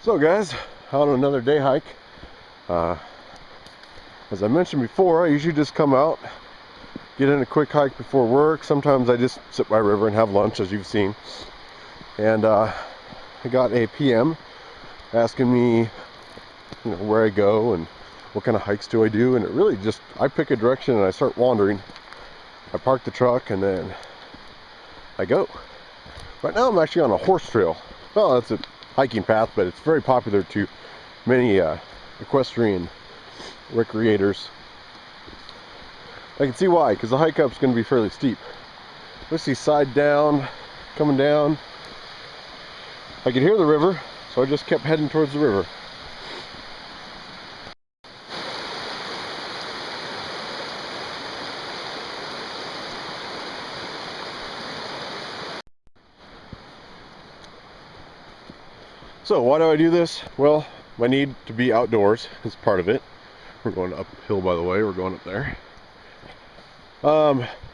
So guys, out on another day hike. As I mentioned before, I usually just come out, get in a quick hike before work. Sometimes I just sit by a river and have lunch, as you've seen. And I got a PM asking me, where I go and what kind of hikes do I do. And it really just, I pick a direction and I start wandering. I park the truck and then I go. Right now I'm actually on a horse trail. Well, that's a hiking path, but it's very popular to many equestrian recreators. I can see why, because the hike up is going to be fairly steep. Let's see, side down, coming down. I could hear the river, so I just kept heading towards the river. So why do I do this? Well, my need to be outdoors is part of it. We're going uphill, by the way. We're going up there.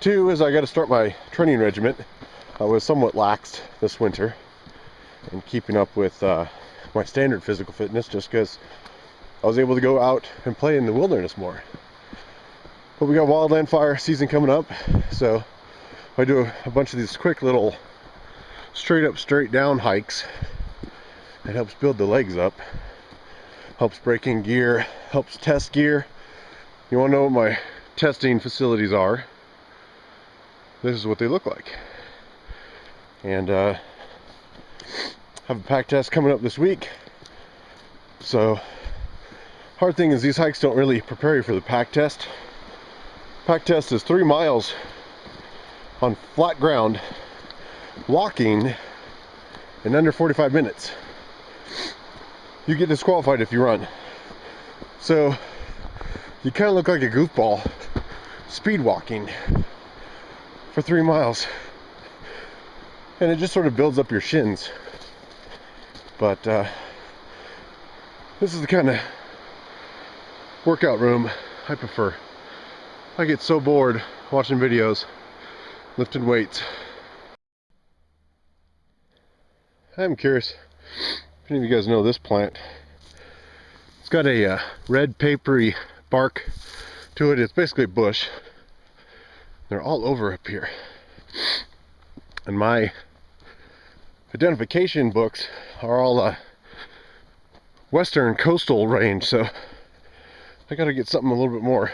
Two is I got to start my training regimen. I was somewhat laxed this winter in keeping up with my standard physical fitness, just because I was able to go out and play in the wilderness more. But we got wildland fire season coming up, so I do a bunch of these quick little straight up, straight down hikes. It helps build the legs up, helps break in gear, helps test gear. You want to know what my testing facilities are? This is what they look like. And have a pack test coming up this week. So hard thing is these hikes don't really prepare you for the pack test. Pack test is 3 miles on flat ground, walking in under 45 minutes. You get disqualified if you run. So you kind of look like a goofball speed walking for 3 miles, and it just sort of builds up your shins. But this is the kind of workout room I prefer. I get so bored watching videos, lifting weights. I'm curious if any of you guys know this plant. It's got a red papery bark to it. It's basically a bush. They're all over up here. And my identification books are all western coastal range, so I gotta get something a little bit more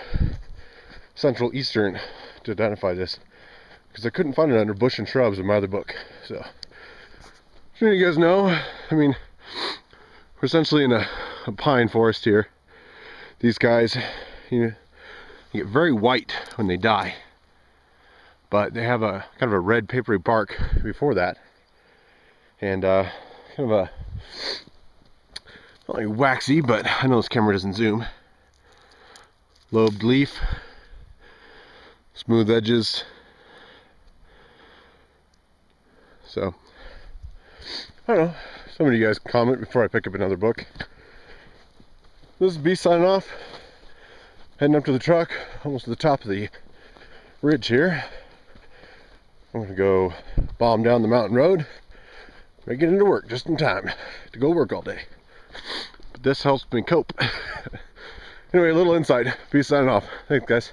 central eastern to identify this, because I couldn't find it under bush and shrubs in my other book. So you guys know, I mean, we're essentially in a pine forest here. These guys, you get very white when they die, but they have a kind of a red papery bark before that, and kind of a, not like waxy, but I know this camera doesn't zoom. Lobed leaf, smooth edges. So I don't know, some of you guys can comment before I pick up another book. This is B signing off, heading up to the truck, almost to the top of the ridge here. I'm gonna go bomb down the mountain road. I get into work just in time to go work all day. But this helps me cope. Anyway, a little insight. B signing off. Thanks, guys.